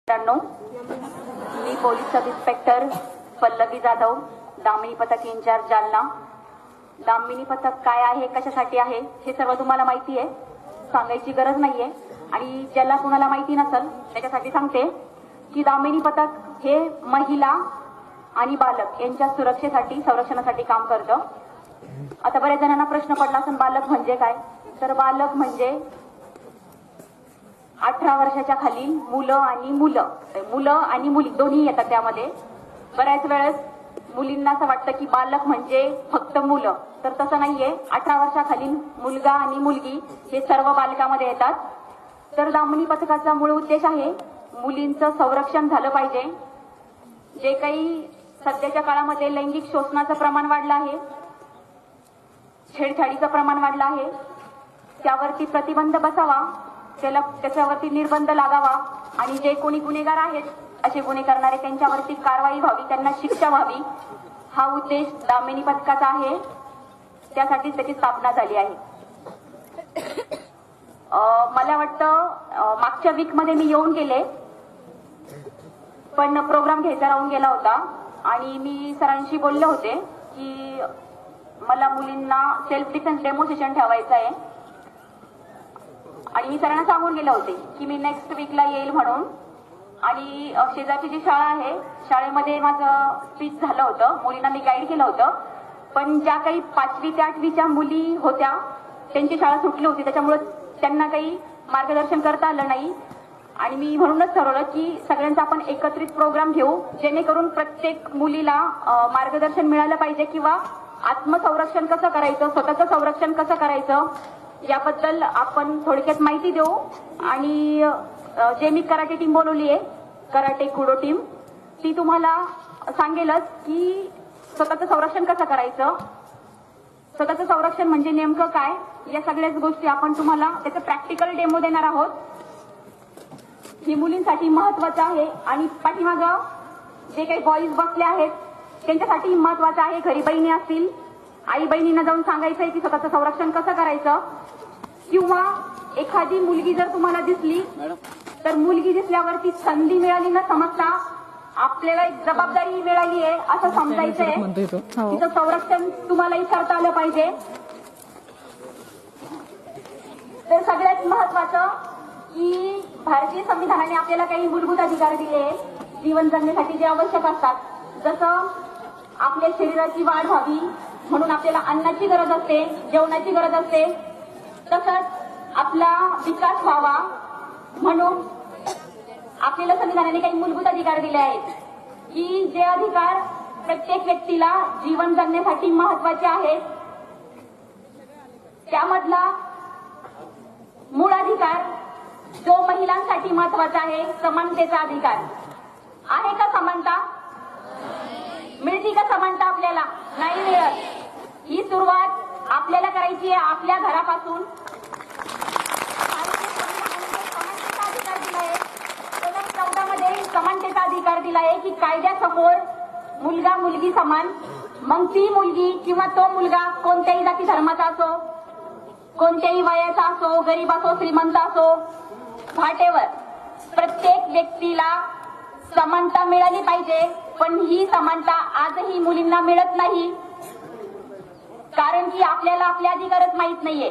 मित्रांनो, मी police sub inspector Pallavi Jadhav, Damini पथक इंचार्ज जालना. दामिनी पथक काय आहे, कशासाठी आहे हे सर्व तुम्हाला माहिती आहे, सांगायची गरज नाहीये. आणि ज्याला कुणाला माहिती नसेल त्याच्यासाठी सांगते की दामिनी पथक हे महिला आणि बालक यांच्या सुरक्षेसाठी, संरक्षणासाठी काम करतं. आता बऱ्याच जणांना प्रश्न पडला असेल, बालक म्हणजे काय? तर बालक म्हणजे 18 वर्षाच्या खाली मुलं आणि मुली दोन्ही येतात त्यामध्ये. बऱ्याच वेळेस मुलींना असं वाटतं की बालक म्हणजे फक्त मुलं, तर तसं नाहीये. 18 वर्षाखालील मुलगा आणि मुलगी हे सर्व बालकामध्ये येतात. तर दामिनी पथकाचा मूळ उद्देश आहे मुलींचं संरक्षण झालं पाहिजे. जे काही सध्याच्या काळामध्ये लैंगिक शोषणाचं प्रमाण वाढलं आहे, छेडछाडीचं प्रमाण वाढलं आहे, त्यावरती प्रतिबंध बसावा, त्याच्यावरती निर्बंध लागावा आणि जे कोणी गुन्हेगार आहेत, असे गुन्हे करणारे, त्यांच्यावरती कारवाई व्हावी, त्यांना शिक्षा व्हावी, हा उद्देश दामिनी पथकाचा आहे. त्यासाठीच त्याची स्थापना झाली आहे. मला वाटतं मागच्या वीकमध्ये मी येऊन गेले, पण प्रोग्राम घ्यायचा राहून गेला होता आणि मी सरांशी बोलले होते की मला मुलींना सेल्फ डिफेन्स डेमो सेशन ठेवायचं आहे आणि मी सरांना सांगून गेले होते की मी नेक्स्ट वीकला येईल म्हणून. आणि शेजारची जी शाळा आहे, शाळेमध्ये माझं स्पीच झालं होतं, मुलींना मी गाईड केलं होतं. पण ज्या काही 5वी ते 8वीच्या मुली होत्या त्यांची शाळा सुटली होती, त्याच्यामुळे त्यांना काही मार्गदर्शन करता आलं नाही. आणि मी म्हणूनच ठरवलं की सगळ्यांचा आपण एकत्रित प्रोग्राम घेऊ, जेणेकरून प्रत्येक मुलीला मार्गदर्शन मिळालं पाहिजे किंवा आत्मसंरक्षण कसं करायचं, स्वतःचं संरक्षण कसं करायचं याबद्दल आपण थोडक्यात माहिती देऊ. आणि जे मी कराटे टीम बोलवली आहे, कराटे कुडो टीम, ती तुम्हाला सांगेलच की स्वतःचं संरक्षण कसं करायचं, स्वतःचं संरक्षण म्हणजे नेमकं काय, या सगळ्याच गोष्टी आपण तुम्हाला त्याचं प्रॅक्टिकल डेमो देणार आहोत. ही मुलींसाठी महत्वाचं आहे आणि पाठीमागं जे काही बॉईज बसले आहेत त्यांच्यासाठी महत्वाचं आहे. घरी बहिणी असतील, आई बहिणींना जाऊन सांगायचंय की स्वतःचं संरक्षण कसं करायचं. किंवा एखादी मुलगी जर तुम्हाला दिसली तर मुलगी दिसल्यावरती संधी मिळाली न समजता आपल्याला एक जबाबदारी मिळाली आहे असं समजायचंय. तिचं संरक्षण तुम्हालाही करता आलं पाहिजे. तर सगळ्यात महत्वाचं की भारतीय संविधानाने आपल्याला काही मूलभूत अधिकार दिले जीवन जगण्यासाठी जे आवश्यक असतात. जसं आपल्या शरीराची वाढ व्हावी म्हणून आपल्याला अन्नाची गरज असते, जेवणाची गरज असते, तसंच आपला विकास व्हावा म्हणून आपल्याला संविधानाने काही मूलभूत अधिकार दिले आहेत की जे अधिकार प्रत्येक व्यक्तीला जीवन जगण्यासाठी महत्वाचे आहेत. त्यामधला मूळ अधिकार जो महिलांसाठी महत्वाचा आहे, समानतेचा अधिकार आहे. का समानता मिळती का? समानता आपल्याला नाही मिळत. ही सुरुवात आपल्याला करायची आहे आपल्या घरापासून. समानतेचा अधिकार दिलाय, 2014 मध्ये समानतेचा अधिकार दिलाय की कायद्यासमोर मुलगा मुलगी समान. मग ती मुलगी किंवा तो मुलगा कोणत्याही जाती धर्माचा असो, कोणत्याही वयाचा असो, गरीब असो, श्रीमंत असो, फाटेवर प्रत्येक व्यक्तीला समानता मिळाली पाहिजे. पण ही समानता आजही मुलींना मिळत नाही, कारण की आपल्याला आपले अधिकारच माहित नाहीये.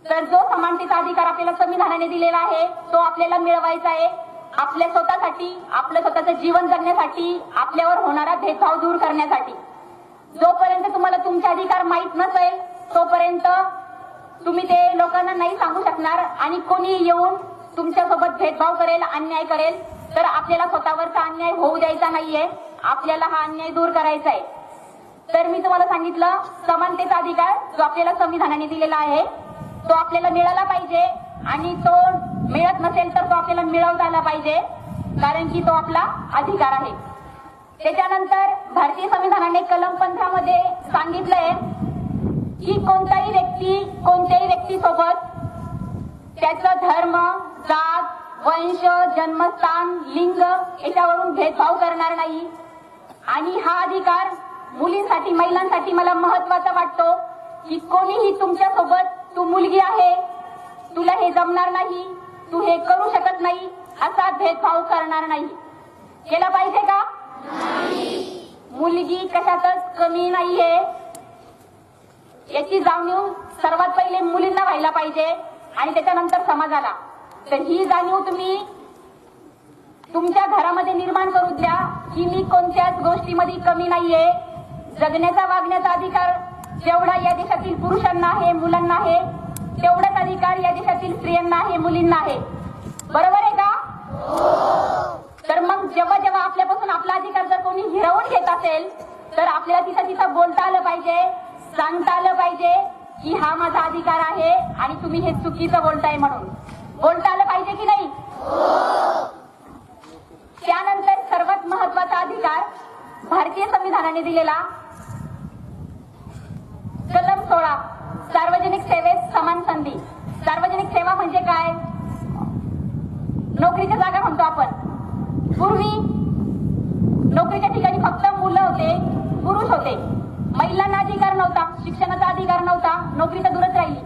तर जो समानतेचा अधिकार आपल्याला संविधानाने दिलेला आहे तो आपल्याला मिळवायचा आहे. आपल्या स्वतःसाठी, आपलं स्वतःचं जीवन जगण्यासाठी, आपल्यावर होणारा भेदभाव दूर करण्यासाठी. जोपर्यंत तुम्हाला तुमचे अधिकार माहित नसेल तोपर्यंत तुम्ही ते लोकांना नाही सांगू शकणार आणि कोणी येऊन तुमच्यासोबत भेदभाव करेल, अन्याय करेल, तर आपल्याला स्वतःवरचा अन्याय होऊ द्यायचा नाहीये. आपल्याला हा अन्याय दूर करायचा आहे. तर मी तुम्हाला सांगितलं, समानतेचा अधिकार जो आपल्याला संविधानाने दिलेला आहे तो आपल्याला मिळाला पाहिजे आणि तो मिळत नसेल तर तो आपल्याला मिळवता आला पाहिजे, कारण की तो आपला अधिकार आहे. त्याच्यानंतर भारतीय संविधानाने कलम 15 मध्ये सांगितलंय की कोणत्याही व्यक्तीसोबत त्याचं धर्म, जात, वंश, जन्मस्थान, लिंग याच्यावरून भेदभाव करणार नाही. आणि हा अधिकार मुलींसाठी, महिलांसाठी मला महत्वाचा वाटतो की कोणीही तुमच्यासोबत, तू मुलगी आहे, तुला हे जमणार नाही, तू हे करू शकत नाही, असा भेदभाव करणार नाही. केला पाहिजे का? मुलगी कशातच कमी नाहीये याची जाणीव सर्वात पहिले मुलींना व्हायला पाहिजे आणि त्याच्यानंतर समाजाला. तर ही जाणीव तुम्ही तुमच्या घरामध्ये निर्माण करू द्या की मी कोणत्याच गोष्टीमध्ये कमी नाहीये. जगण्याचा वागण्याचा अधिकार जेवढा या देशातील पुरुषांना आहे, मुलांना आहे, तेवढाच अधिकार या देशातील स्त्रियांना आहे, मुलींना आहे. बरोबर आहे का? तर मग जेव्हा जेव्हा आपल्यापासून आपला अधिकार जर कोणी हिरावून घेत असेल तर आपल्याला तिथं तिथं बोलता आलं पाहिजे, सांगता आलं पाहिजे की हा माझा अधिकार आहे आणि तुम्ही हे चुकीचं बोलताय म्हणून बोलता आलं पाहिजे की नाही. त्यानंतर सर्वात महत्वाचा अधिकार भारतीय संविधानाने दिलेला कलम 16 सार्वजनिक सेवेत समान संधी. सार्वजनिक सेवा म्हणजे काय? नोकरीच्या जागा म्हणतो आपण. पूर्वी नोकरीच्या ठिकाणी फक्त मुलं होते, पुरुष होते, महिलांना अधिकार नव्हता, शिक्षणाचा अधिकार नव्हता, नोकरी तर दूरच राहिली.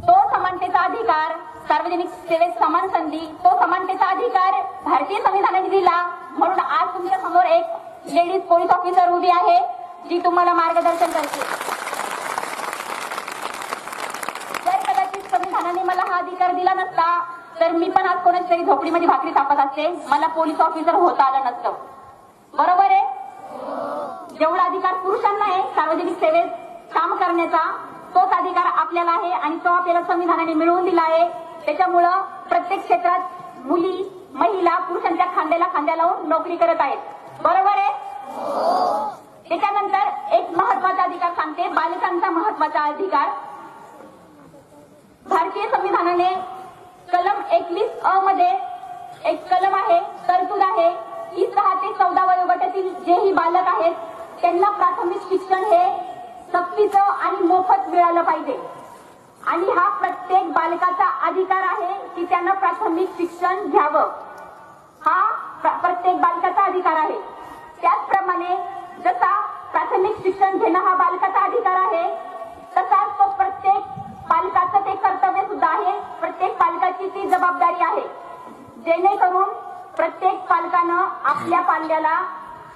तो समानतेचा अधिकार, सार्वजनिक सेवेत समान संधी, तो समानतेचा अधिकार भारतीय संविधानाने दिला. म्हणून आज तुमच्या समोर एक लेडीज पोलीस ऑफिसर उभी आहे जी तुम्हाला मार्गदर्शन करते. जर कदाचित संविधानाने मला हा अधिकार दिला नसता तर मी पण आज कोणाच्या तरी झोपडीमध्ये भाकरी थापत असते, मला पोलीस ऑफिसर होता आलं नसतं. बरोबर आहे? जेवढा अधिकार पुरुषांना आहे सार्वजनिक सेवेत काम करण्याचा, तोच अधिकार आपल्याला आहे आणि तो आपल्याला संविधानाने मिळवून दिला आहे. त्याच्यामुळं प्रत्येक क्षेत्रात मुली, महिला पुरुषांच्या खांद्याला खांद्या लावून नोकरी करत आहेत. बरोबर आहे? त्याच्यानंतर एक महत्वाचा अधिकार सांगते, बालकांचा महत्वाचा अधिकार. भारतीय संविधानाने कलम 21(अ) मध्ये एक कलम आहे, तरतूद आहे की 6 ते 14 वयोगटातील जेही बालक आहेत त्यांना प्राथमिक शिक्षण हे सक्तीचं आणि मोफत मिळालं पाहिजे. आणि हा प्रत्येक बालकाचा अधिकार आहे की त्यानं प्राथमिक शिक्षण घ्यावं. हा प्रत्येक बालकाचा अधिकार आहे. त्याचप्रमाणे जसा प्राथमिक शिक्षण घेणं हा बालकाचा अधिकार आहे, तसाच तो प्रत्येक पालकाचं ते कर्तव्य सुद्धा आहे, प्रत्येक पालकाची ती जबाबदारी आहे. जेणेकरून प्रत्येक पालकानं आपल्या पाल्याला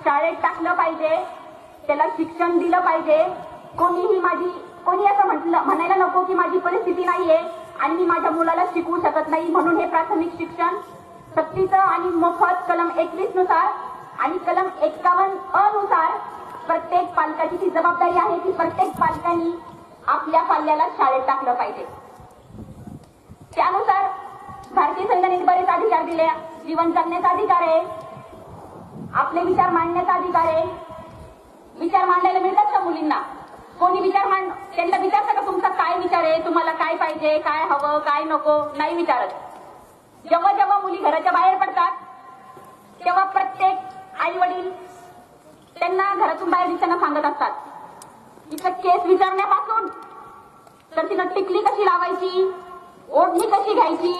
शाळेत टाकलं पाहिजे, त्याला शिक्षण दिलं पाहिजे. कोणी असं म्हणायला नको की माझी परिस्थिती नाहीये आणि मी माझ्या मुलाला शिकवू शकत नाही म्हणून हे प्राथमिक शिक्षण सक्तीचं आणि मोफत कलम 21 नुसार आणि कलम 51(अ) नुसार प्रत्येक पालकाची ती जबाबदारी आहे की प्रत्येक पालकांनी आपल्या पाल्याला शाळेत टाकलं पाहिजे. त्यानुसार भारतीय संविधानाने बरेच अधिकार दिले. जीवन जगण्याचा अधिकार आहे, आपले विचार मांडण्याचा अधिकार आहे. विचार मांडायला मिळतात का मुलींना? कोणी त्यांना विचारतं का तुमचा काय विचार आहे, तुम्हाला काय पाहिजे, काय हवं, काय नको? नाही विचारत. जेव्हा जेव्हा मुली घराच्या बाहेर पडतात तेव्हा प्रत्येक आई वडील त्यांना घरातून बाहेर दिसताना सांगत असतात. इथं केस विचारण्यापासून तर तिनं टिकली कशी लावायची, ओढणी कशी घ्यायची,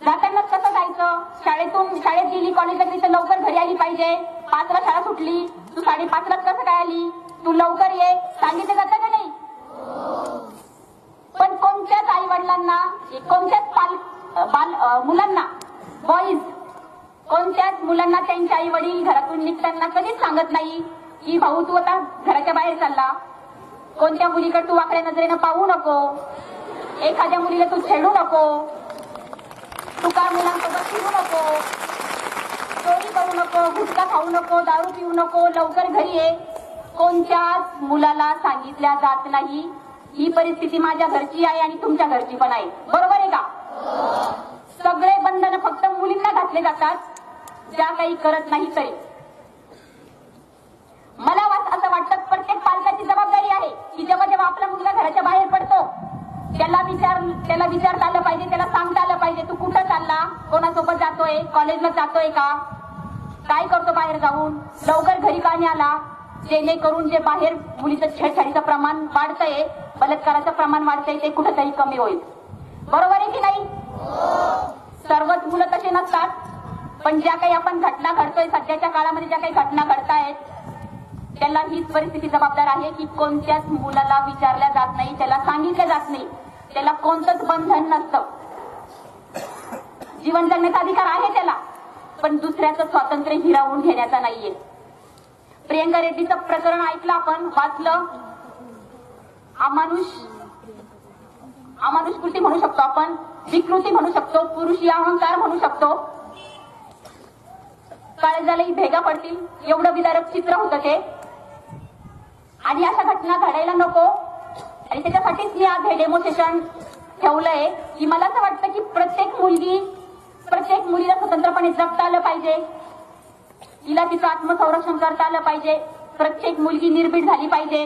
जाताना कसं जायचं, शाळेत गेली, कॉलेजला गेली तर लवकर घरी आली पाहिजे, 5ला शाळा सुटली, तू 5:30 कसं काय आली, तू लवकर ये, सांगितलं जातं का नाही? पण कोणत्याच आई वडिलांना, कोणत्याच मुलांना, बॉईज, कोणत्याच मुलांना त्यांच्या आई वडील घरातून निघताना कधीच सांगत नाही की भाऊ तू आता घराच्या बाहेर चालला, कोणत्या मुलीकडे तू वाकड्या नजरेनं पाहू नको, एखाद्या मुलीला तू छेडू नको, तुकार मुलांसोबत फिरू नको, चोरी करू नको, गुटखा खाऊ नको, दारू पिऊ नको, लवकर घरी ये. कोणत्याच मुलाला सांगितल्या जात नाही. ही परिस्थिती माझ्या घरची आहे आणि तुमच्या घरची पण आहे. बरोबर आहे का? सगळे बंधन फक्त मुलींना घातले जातात, ज्या काही करत नाही तरी. मला असं वाटतं प्रत्येक पालकाची जबाबदारी आहे की जेव्हा जेव्हा आपला मुलगा घराच्या बाहेर पडतो त्याला विचारता आलं पाहिजे, त्याला सांगता आलं पाहिजे तू कुठं चालला, कोणासोबत जातोय, कॉलेजला जातोय का, काय करतो बाहेर जाऊन, लवकर घरी का नाही आला. जेणेकरून जे बाहेर मुलीचं छेडछाडीचं प्रमाण वाढतंय, बलात्काराचं प्रमाण वाढतंय, ते कुठेतरी कमी होईल. बरोबर आहे की नाही? सर्वच मुलं तसे नसतात, पण ज्या काही आपण घटना घडतोय सध्याच्या काळामध्ये, ज्या काही घटना घडतायत त्याला हीच परिस्थिती जबाबदार आहे की कोणत्याच मुलाला विचारल्या जात नाही, त्याला सांगितलं जात नाही, त्याला कोणतंच बंधन नसतं. जीवन जगण्याचा अधिकार आहे त्याला, पण दुसऱ्याचं स्वातंत्र्य हिरावून घेण्याचा नाहीये. प्रियंका रेड्डीचं प्रकरण ऐकलं, आपण वाचलं. अमानुष कृती म्हणू शकतो आपण, विकृती म्हणू शकतो, पुरुषी अहंकार म्हणू शकतो. काळजालाही भेगा पडतील एवढं विदारक चित्र होतं ते. आणि अशा घटना घडायला नको. आणि त्याच्यासाठीच मी आज हे डेमोन्स्ट्रेशन ठेवलंय की मला असं वाटतं की प्रत्येक मुलीला स्वतंत्रपणे जगता आलं पाहिजे, तिला तिचं आत्मसंरक्षण करता आलं पाहिजे. प्रत्येक मुलगी निर्भीड झाली पाहिजे,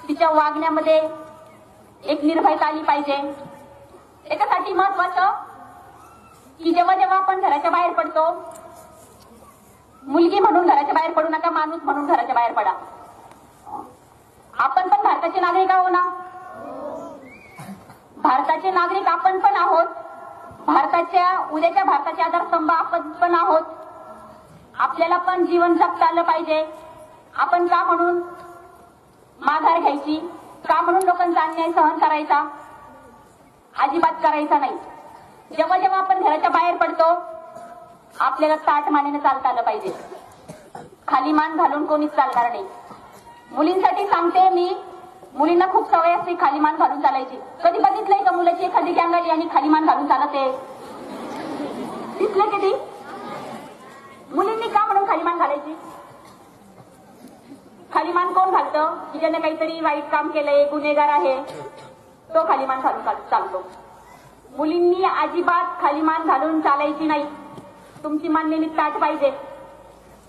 तिच्या वागण्यामध्ये एक निर्भयता आली पाहिजे. त्याच्यासाठी महत्वाचं की जेव्हा जेव्हा आपण घराच्या बाहेर पडतो, मुलगी म्हणून घराच्या बाहेर पडू नका, माणूस म्हणून घराच्या बाहेर पडा. आपण पण भारताचे नागरिक आहोत ना, भारताचे नागरिक आपण पण आहोत. उद्याच्या भारताचे आधारस्तंभ आपण पण आहोत. आपल्याला पण जीवन जगता आलं पाहिजे. आपण का म्हणून माघार घ्यायची, का म्हणून लोकांचा अन्याय सहन करायचा? अजिबात करायचा नाही. जेव्हा जेव्हा आपण घराच्या बाहेर पडतो, आपल्याला ताठ मानेने चालता आलं पाहिजे. खाली मान घालून कोणीच चालणार नाही. मुलींसाठी सांगते मी, मुलींना खूप सवय असते खाली मान घालून चालायची. कधी बघितलंय का मुलाची एखादी गँग आली आणि खाली मान घालून चालते? दिसले कधी? मुलींनी का म्हणून खाली मान घालायची? खाली मान कोण घालतं? की ज्याने काहीतरी वाईट काम केलंय, गुन्हेगार आहे, तो खाली मान घालून चालतो. मुलींनी अजिबात खाली मान घालून चालायची नाही. तुमची मान नेहमी ताठ पाहिजे.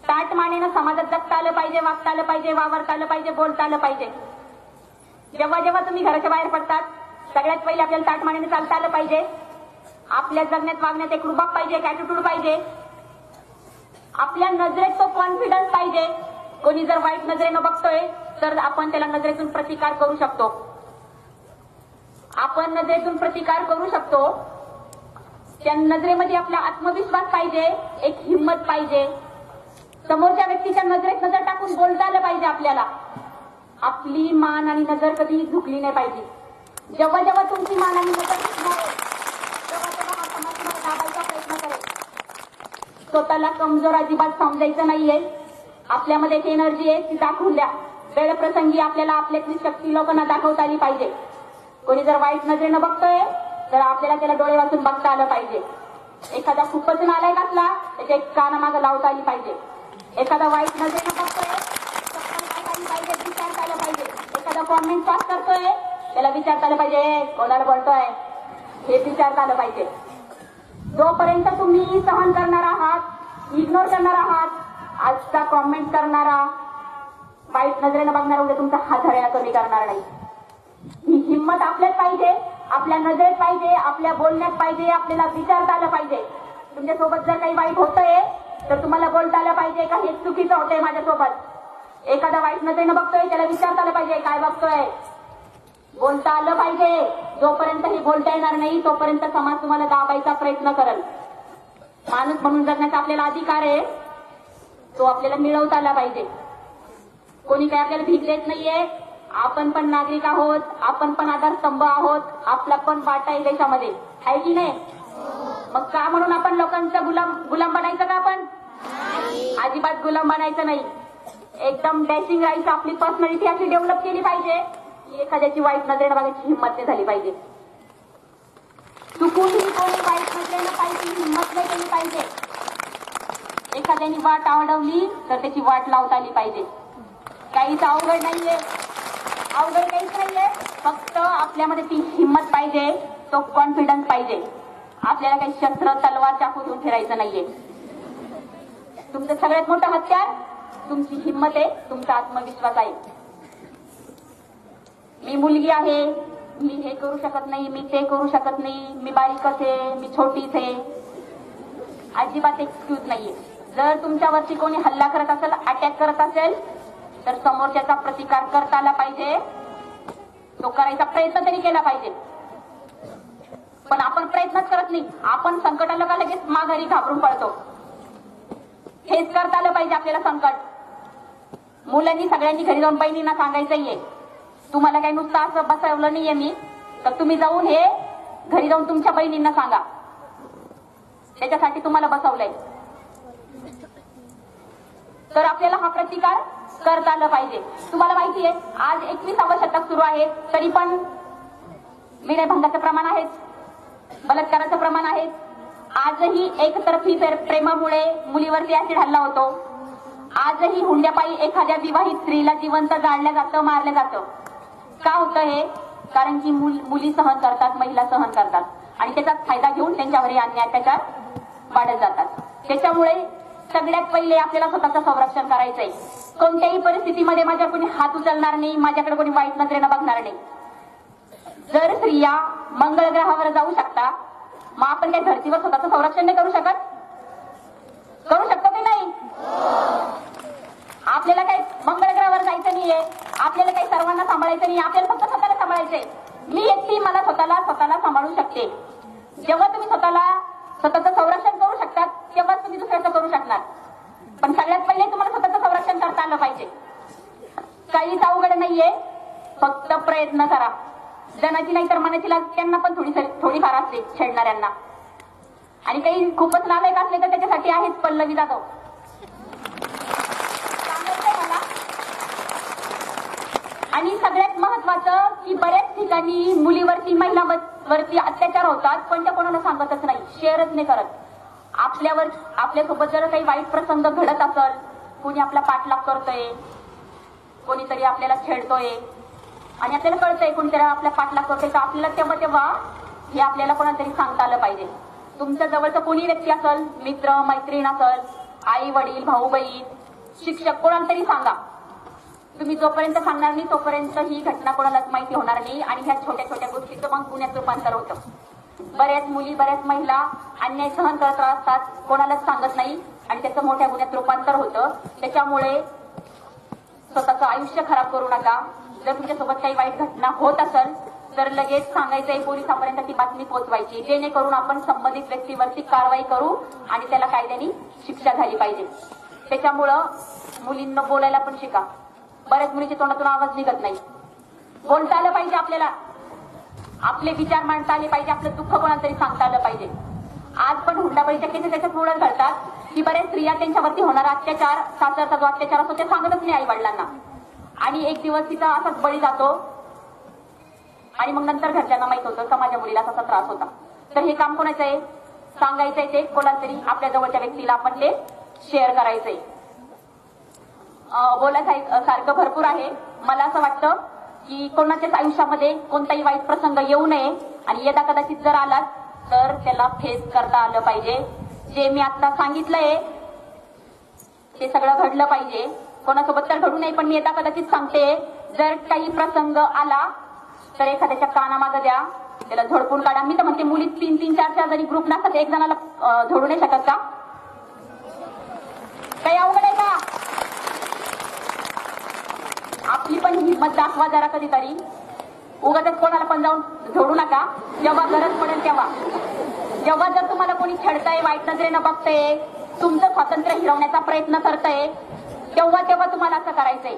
ताठ मानेनं समाजात जगता आलं पाहिजे, वागता आलं पाहिजे, वावरता आलं पाहिजे, बोलता आलं पाहिजे. जेव्हा जेव्हा तुम्ही घराच्या बाहेर पडतात, सगळ्यात पहिले आपल्याला ताठ मानेने चालता आलं पाहिजे. आपल्या जगण्यात वागण्यात एक रुबाब पाहिजे, एक ऍटिट्यूड पाहिजे. आपल्या नजरेत तो कॉन्फिडन्स पाहिजे. कोणी जर वाईट नजरेनं बघतोय तर आपण त्याला नजरेतून प्रतिकार करू शकतो. आपण नजरेतून प्रतिकार करू शकतो. त्या नजरेमध्ये आपला आत्मविश्वास पाहिजे, एक हिंमत पाहिजे. समोरच्या व्यक्तीच्या नजरेत नजर टाकून बोलता आलं पाहिजे आपल्याला. आपली मान आणि नजर कधी झुकली नाही पाहिजे. जेव्हा जेव्हा तुमची मान आणि नजर झुकणार तेव्हा तेव्हा हा समाज तुम्हाला दाबायचा प्रयत्न करेल. स्वतःला कमजोर अजिबात समजायचं नाहीये. आपल्यामध्ये एक एनर्जी आहे, ती दाखवून द्या. वेळप्रसंगी आपल्याला आपल्यातली शक्ती लोकांना दाखवता आली पाहिजे. कोणी जर वाईट नजरेनं बघतोय तर आपल्याला त्याला डोळे वाचून बघता आलं पाहिजे. एखादा खूपच नालायक असला त्याच्या एक कानामागं लावता आली पाहिजे. एखादा वाईट नजरेनं बघतोय पाहिजे, विचारता आलं पाहिजे. एखादा कॉमेंट पास करतोय त्याला विचारता आलं पाहिजे, कोणाला बोलतोय हे विचारता आलं पाहिजे. जोपर्यंत तुम्ही सहन करणार आहात, इग्नोर करणार आहात, आजचा कॉमेंट करणारा, वाईट नजरेनं बघणारा उद्या तुमचा हात हरळा कमी करणार नाही. ही हिंमत आपल्यात पाहिजे, आपल्या नजरेत पाहिजे, आपल्या बोलण्यात पाहिजे, आपल्याला विचारता आलं पाहिजे. तुमच्यासोबत जर काही वाईट होतंय तर तुम्हाला बोलता आलं पाहिजे का हे चुकीचं होतंय माझ्यासोबत. एखादा वाईट नजरेनं बघतोय त्याला विचारता आलं पाहिजे काय बघतोय, बोलता आलं पाहिजे. जोपर्यंत हे बोलता येणार नाही तोपर्यंत समाज तुम्हाला दाबायचा प्रयत्न करेल. माणूस म्हणून जगण्याचा आपल्याला अधिकार आहे, तो आपल्याला मिळवता आला पाहिजे. कोणी काय आपल्याला भीक देत नाहीये. आपण पण नागरिक आहोत, आपण पण आधारस्तंभ आहोत, आपला पण वाटा आहे देशामध्ये, आहे की नाही? मग का म्हणून आपण लोकांचा गुलाम बनायचं का? आपण अजिबात गुलाम बनायचं नाही. एकदम डॅशिंग राहायचं. आपली पर्सनॅलिटी अशी डेव्हलप केली पाहिजे की एखाद्याची वाईट नजरेनं बघायची हिंमत नाही झाली पाहिजे. चुकूनही कोणी वाईट नजरेनं पाहिजे हिंमत नाही केली पाहिजे. एखाद्याने वाट आवडवली तर त्याची वाट लावता आली पाहिजे. काहीच अवघड नाहीये, अवघड काहीच नाहीये. फक्त आपल्यामध्ये ती हिंमत पाहिजे, तो कॉन्फिडन्स पाहिजे. आपल्याला काही शस्त्र, तलवार, चाकू घेऊन फिरायचं नाहीये. तुमचं सगळ्यात मोठं हत्यार तुमची हिंमत आहे, तुमचा आत्मविश्वास आहे. मी मुलगी आहे, मी हे करू शकत नाही, मी ते करू शकत नाही, मी बारीकच आहे, मी छोटीच आहे, अजिबात एक्सक्यूज नाहीये. जर तुमच्यावरती कोणी हल्ला करत असेल, अटॅक करत असेल तर समोरच्याचा प्रतिकार करता आला पाहिजे. तो करायचा प्रयत्न तरी केला पाहिजे. पण आपण प्रयत्नच करत नाही. आपण संकट आलं का लगेच माघारी घाबरून पळतो. हेच करता आलं पाहिजे आपल्याला. संकट मुलांनी सगळ्यांनी घरी जाऊन बहिणींना सांगायचंय, तुम्हाला काही नुसतं असं बसवलं नाहीये मी, तर तुम्ही जाऊन हे घरी जाऊन तुमच्या बहिणींना सांगा. त्याच्यासाठी तुम्हाला बसवलंय. तर आपल्याला हा प्रतिकार करता आलं पाहिजे. तुम्हाला माहिती आहे आज 21वे शतक सुरू आहे, तरी पण विनयभंगाचं प्रमाण आहे, बलात्काराचं प्रमाण आहे. आजही एकतर्फी प्रेमामुळे मुलीवरती ऍसिड हल्ला होतो. आजही हुंड्यापायी एखाद्या विवाहित स्त्रीला जिवंत जाळलं जातं, मारलं जातं. का होतं हे? कारण की मुली सहन करतात, महिला सहन करतात आणि त्याचा फायदा घेऊन त्यांच्यावर अन्याय अत्याचार वाढत जातात. त्याच्यामुळे सगळ्यात पहिले आपल्याला स्वतःचं संरक्षण करायचंय. कोणत्याही परिस्थितीमध्ये माझ्या कोणी हात उचलणार नाही, माझ्याकडे कोणी वाईट नजरेनं बघणार नाही. जर स्त्रिया मंगळ ग्रहावर जाऊ शकता, मग आपण त्या धर्तीवर स्वतःचं संरक्षण नाही करू शकत? करू शकतो की नाही? आपल्याला काही मंगळ ग्रहावर जायचं नाहीये, आपल्याला काही सर्वांना सांभाळायचं नाही, आपल्याला फक्त स्वतःला सांभाळायचंय. मी एकटी मला स्वतःला सांभाळू शकते. जेव्हा तुम्ही स्वतःचं संरक्षण करू शकतात, तेव्हाच तुम्ही दुसऱ्याचं करू शकणार. पण सगळ्यात पहिले तुम्हाला स्वतःचं संरक्षण करता आलं पाहिजे. काहीच अवघड नाहीये, फक्त प्रयत्न करा. जनाची नाही तर मनाची लाज त्यांना पण थोडीफार असते छेडणाऱ्यांना. आणि काही खूपच नालायक असले तर त्याच्यासाठी आहेच पल्लवी जाधव. मला आणि सगळ्यात महत्वाचं की बऱ्याच ठिकाणी मुलीवरती महिलांवरती अत्याचार होतात, पण त्या कोणाला सांगतच नाही, शेअरच नाही करत. आपल्यासोबत जर काही वाईट प्रसंग घडत असेल, कोणी आपला पाठलाग करतोय, कोणीतरी आपल्याला छेडतोय आणि आपल्याला कळतंय कोणीतरी आपल्या पाठलाग करतोय, तर आपल्याला तेव्हा हे आपल्याला कोणातरी सांगता आलं पाहिजे. तुमच्या जवळचं कोणी व्यक्ती असेल, मित्र मैत्रीण असेल, आई वडील भाऊ बहीण शिक्षक, कोणाला तरी सांगा. तुम्ही जोपर्यंत सांगणार नाही तोपर्यंत ही घटना कोणालाच माहिती होणार नाही आणि ह्या छोट्या छोट्या गोष्टीचं मग गुन्ह्यात रूपांतर होतं. बऱ्याच मुली बऱ्याच महिला अन्याय सहन करत असतात, कोणालाच सांगत नाही आणि त्याचं मोठ्या गुन्ह्यात रूपांतर होतं. त्याच्यामुळे स्वतःचं आयुष्य खराब करू नका. जर तुमच्यासोबत काही वाईट घटना होत असेल तर लगेच सांगायचंय, पोलिसांपर्यंत ती बातमी पोहोचवायची, जेणेकरून आपण संबंधित व्यक्तीवरती कारवाई करू आणि त्याला कायद्याने शिक्षा झाली पाहिजे. त्याच्यामुळं मुलींना बोलायला पण शिका. बऱ्याच मुलीच्या तोंडातून आवाज निघत नाही. बोलता आलं पाहिजे आपल्याला, आपले विचार मांडता आले पाहिजे, आपलं दुःख कोणाला तरी सांगता आलं पाहिजे. आज पण हुंडाबळीच्या केसेस त्याच्यात पुढे घडतात की बऱ्याच स्त्रिया त्यांच्यावरती होणारा अत्याचार, सासरचा जो अत्याचार असतो ते सांगतच नाही आई वडिलांना आणि एक दिवस तिचा असाच बळी जातो आणि मग नंतर घरच्यांना माहित होतं का माझ्या मुलीला असा त्रास होता. तर हे काम कोणाचं आहे? सांगायचंय ते कोणाला तरी, आपल्या जवळच्या व्यक्तीला आपण ते शेअर करायचंय. बोलायसारखं भरपूर आहे. मला असं वाटतं की कोणाच्याच आयुष्यामध्ये कोणताही वाईट प्रसंग येऊ नये आणि यदा कदाचित जर आलात तर त्याला फेस करता आलं पाहिजे. जे मी आता सांगितलंय ते सगळं घडलं पाहिजे. कोणासोबत तर घडू नये, पण मी यदा कदाचित सांगते, जर काही प्रसंग आला तर एखाद्याच्या कानामागं द्या, त्याला झोडपून काढा. मी तर म्हणते मुली 3-3, 4-4 जरी ग्रुप नसतात, एक जणाला झोडू नाही शकत का? काही अवघड आहे का? आपली पण हिंमत दाखवा जरा कधीतरी. उगाच कोणाला पण जाऊन झोडू नका. जेव्हा गरज पडेल तेव्हा, जेव्हा जर तुम्हाला कोणी छेडतंय, वाईट नजरेनं बघतंय, तुमचं स्वातंत्र्य हिरवण्याचा प्रयत्न करतंय, तेव्हा तुम्हाला असं करायचंय.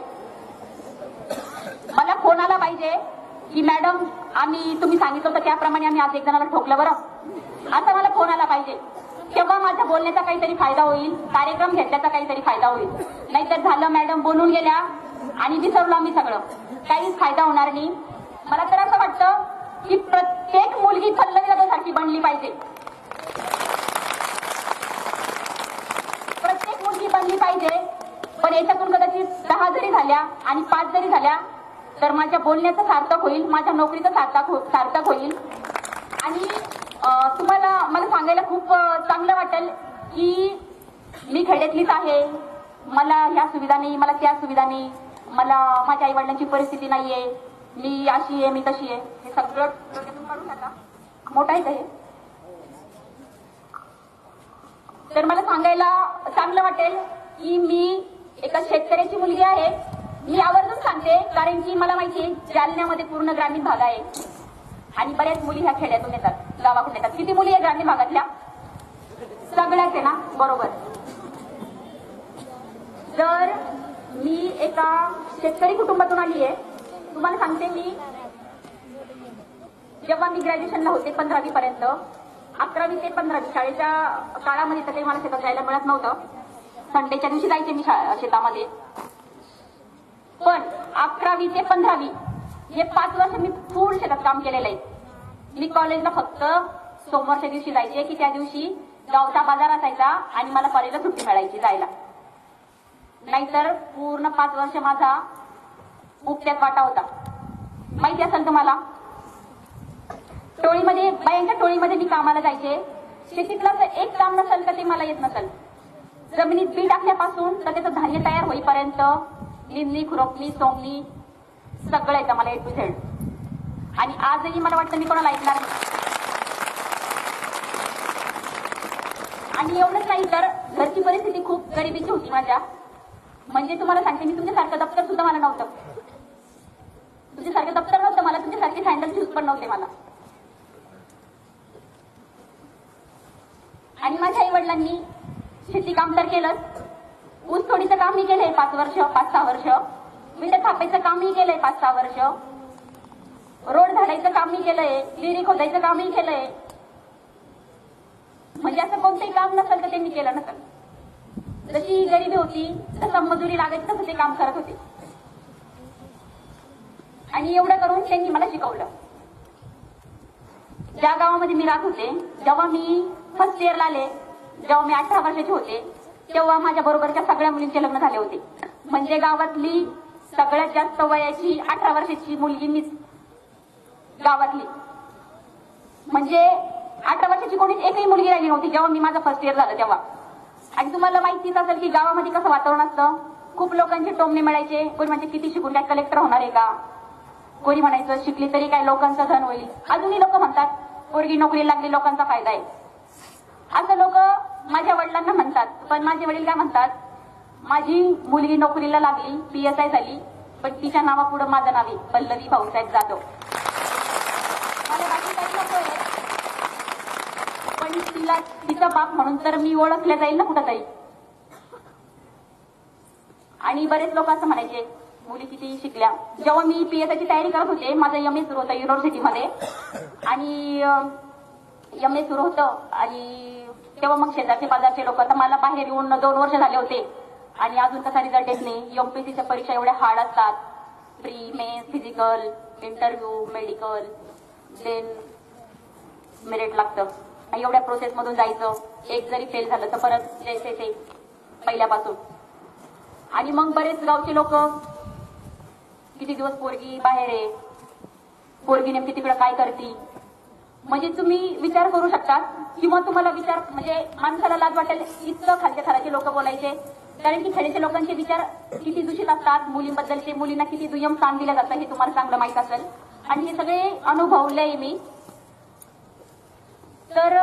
मला फोन आला पाहिजे की मॅडम तुम्ही सांगितलं होतं त्याप्रमाणे आम्ही आज एक जणाला ठोकलं बरं, असं मला फोन आला पाहिजे. तेव्हा माझ्या बोलण्याचा काहीतरी फायदा होईल, कार्यक्रम घेतल्याचा काहीतरी फायदा होईल. नाहीतर झालं मॅडम बोलून गेल्या आणि विसरलो आम्ही सगळं, काहीच फायदा होणार नाही. मला तर असं वाटतं की प्रत्येक मुलगी पल्लवी जाधवसारखी बनली पाहिजे. प्रत्येक मुलगी बनली पाहिजे. पण याच्यातून कदाचित 10 जरी झाल्या आणि 5 जरी झाल्या तर माझ्या बोलण्याचं सार्थक होईल, माझ्या नोकरीचं सार्थक होईल. आणि तुम्हाला मला सांगायला खूप चांगलं वाटेल की मी खेड्यातलीच आहे, मला ह्या सुविधा नाही, मला त्या सुविधा नाही, मला माझ्या आई वडिलांची परिस्थिती नाहीये, मी अशी आहे, मी तशी आहे. हे सगळं डोक्यातून काढून टाका. मोठं आहे का हे? तर मला सांगायला चांगलं वाटेल की मी एका शेतकऱ्याची मुलगी आहे. मी आवर्जून सांगते, कारण की मला माहिती आहे जालन्यामध्ये पूर्ण ग्रामीण भाग आहे आणि बऱ्याच मुली ह्या खेड्यातून येतात, गावाकडून येतात. किती मुली आहे ग्रामीण भागातल्या? सगळ्याच आहे ना, बरोबर. जर मी एका शेतकरी कुटुंबातून आली आहे, तुम्हाला सांगते, मी जेव्हा मी ग्रॅज्युएशनला होते 15वी पर्यंत, 11वी ते 15वी शाळेच्या काळामध्ये तर काही मला शेतात जायला मिळत नव्हतं. संडेच्या दिवशी जायचे मी शेतामध्ये. पण 11वी ते 15वी हे 5 वर्ष मी फुल शेतात काम केलेलं आहे. मी कॉलेजला फक्त सोमवारच्या दिवशी जायचे की त्या दिवशी गावचा बाजार असायचा आणि मला कॉलेजला सुट्टी मिळायची जायला. नाहीतर पूर्ण 5 वर्ष माझा उपत्यात वाटा होता. माहिती असेल तुम्हाला. टोळीमध्ये बायांच्या टोळीमध्ये मी कामाला जायचे. शेतीतलं तर एक काम नसेल तर ते मला येत नसेल. जमिनीत बी टाकल्यापासून तर त्याचं धान्य तयार होईपर्यंत निंदणी, खुरपणी, सोंगणी सगळं येतं मला A to Z. आणि आजही मला वाटतं मी कोणाला ऐकणार नाही. आणि एवढंच नाही तर घरची परिस्थिती खूप गरिबीची होती माझ्या. म्हणजे तुम्हाला सांगते मी तुमच्यासारखं दप्तर सुद्धा मला नव्हतं. तुमच्यासारखं दप्तर नव्हतं मला. तुमच्यासारखे सँडल शूज पण नव्हते मला. आणि माझ्या आई वडिलांनी शेती काम तर केलंच. ऊस तोडीचं कामही केलंय 5-6 वर्ष. विटा थापायचं कामही केलंय 5-6 वर्ष. रोड झाडायचं कामही केलंय. विहिरी खोदायचं कामही केलंय. म्हणजे असं कोणतंही काम नसेल तर ते मी केलं नसेल. जशी गरिबी होती तसं मजुरी लागायची तसं ते काम करत होते. आणि एवढं करून त्यांनी मला शिकवलं. ज्या गावामध्ये मी राहत होते जेव्हा मी फर्स्ट इयरला आले, जेव्हा मी 18 वर्षाचे होते तेव्हा माझ्या बरोबरच्या सगळ्या मुलींचे लग्न झाले होते. म्हणजे गावातली सगळ्यात जास्त वयाची 18 वर्षाची मुलगी मीच गावातली. म्हणजे 18 वर्षाची कोणीच एकही मुलगी राहिली नव्हती जेव्हा मी माझं फर्स्ट इयर झालं तेव्हा. आणि तुम्हाला माहितीच असेल की गावामध्ये कसं वातावरण असतं. खूप लोकांचे टोमणे मिळायचे. कोणी म्हणजे किती शिकून काय कलेक्टर होणार आहे का. कोणी म्हणायचं शिकली तरी काय लोकांचं धन होईल. अजूनही लोक म्हणतात पोरगी नोकरी लागली लोकांचा फायदा आहे. असं लोक माझ्या वडिलांना म्हणतात. पण माझे वडील काय म्हणतात, माझी मुलगी नोकरीला लागली, PSI झाली, पण तिच्या नावापुढं माझं नाव आहे पल्लवी भाऊसाहेब जाधव. मला बाकी काही नकोय, पण तिला तिचा बाप म्हणून तर मी ओळखल्या जाईल ना कुठंतरी. आणि बरेच लोक असं म्हणायचे मुली किती शिकल्या. जेव्हा मी PSIची तयारी करत होते माझं MA सुरू होतं युनिव्हर्सिटीमध्ये. आणि MA सुरू होतं आणि तेव्हा मग शेजारचे बाजारचे लोक, तर मला बाहेर येऊन 2 वर्ष झाले होते आणि अजून कसा रिझल्ट येत नाही. MPSCच्या परीक्षा एवढ्या हार्ड असतात. Pre, mains, physical, interview, medical, then merit लागतं. आणि एवढ्या प्रोसेस मधून जायचं. एक जरी फेल झालं तर परत जैसे ते पहिल्यापासून. आणि मग बरेच गावचे लोक किती दिवस पोरगी बाहेर आहे, पोरगी नेमकी तिकडं काय करती. म्हणजे तुम्ही विचार करू शकता किंवा तुम्हाला विचार म्हणजे माणसाला लाज वाटेल इतकं खालच्या थराचे लोक बोलायचे. कारण की खेड्याच्या लोकांचे विचार किती दूषित असतात. मुलींबद्दलचे मुलींना किती दुय्यम स्थान दिलं जातं हे तुम्हाला चांगलं माहित असेल. आणि हे सगळे अनुभवलंय मी. तर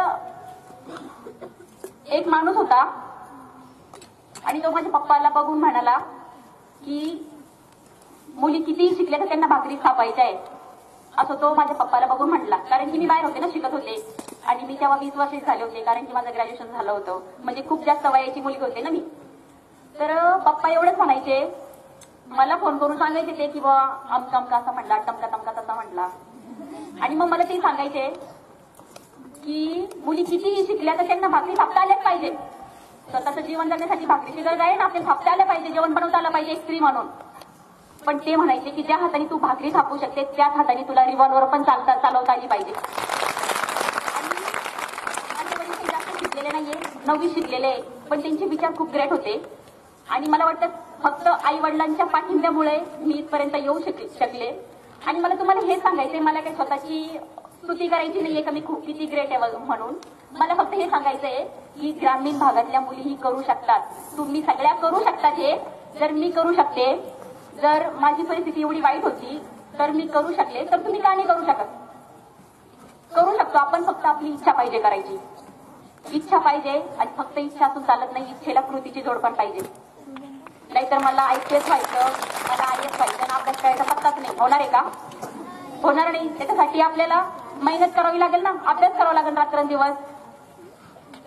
एक माणूस होता आणि तो माझ्या पप्पाला बघून म्हणाला की मुली किती शिकल्या तर त्यांना भाकरी थापायच्या आहे, असं तो माझ्या पप्पाला बघून म्हटला. कारण की मी बाहेर होते ना, शिकत होते आणि मी तेव्हा 20 वर्षाचे झाले होते. कारण की माझं ग्रॅज्युएशन झालं होतं. म्हणजे खूप जास्त वयाची मुलगी होते ना मी. तर पप्पा एवढंच म्हणायचे, मला फोन करून सांगायचे ते की बाबा अमका अमका असं म्हटला, टमका तमका तसा म्हटला. आणि मग मला ते सांगायचे की मुली कितीही शिकल्या तर त्यांना भाकरी थापता आल्याच पाहिजे. स्वतःचं जीवन जगण्यासाठी भाकरीची गरज आहे ना, आपल्याला थापता आल्या पाहिजे, जेवण बनवता आलं पाहिजे एक स्त्री म्हणून. पण ते म्हणायचे की ज्या हाताने तू भाकरी थापू शकते त्याच हाताने तुला रिव्हॉल्वर पण चालवता आली पाहिजे. आणि माझे वडील काही जास्त शिकलेले नाहीये, 9वी शिकलेले, पण त्यांचे विचार खूप ग्रेट होते. आणि मला वाटतं फक्त आई वडिलांच्या पाठिंब्यामुळे मी इथपर्यंत येऊ शकले. आणि मला तुम्हाला हे सांगायचंय, मला काही स्वतःची स्तुती करायची नाहीये का मी खूप किती ग्रेट आहे म्हणून. मला फक्त हे सांगायचंय की ग्रामीण भागातल्या मुलीही करू शकतात. तुम्ही सगळ्या करू शकतात. हे जर मी करू शकते, जर माझी परिस्थिती एवढी वाईट होती तर मी करू शकले, तर तुम्ही का नाही करू शकत. करू शकतो आपण, फक्त आपली इच्छा पाहिजे करायची. इच्छा पाहिजे आणि फक्त इच्छा असून चालत नाही, इच्छेला कृतीची जोड पण पाहिजे. नाहीतर मला IPS व्हायचं, मला IAS व्हायचं आणि अभ्यास करायचा पत्ताच नाही. होणार आहे का? होणार नाही. त्याच्यासाठी आपल्याला मेहनत करावी लागेल ना, अभ्यास करावा लागेल रात्रंदिवस.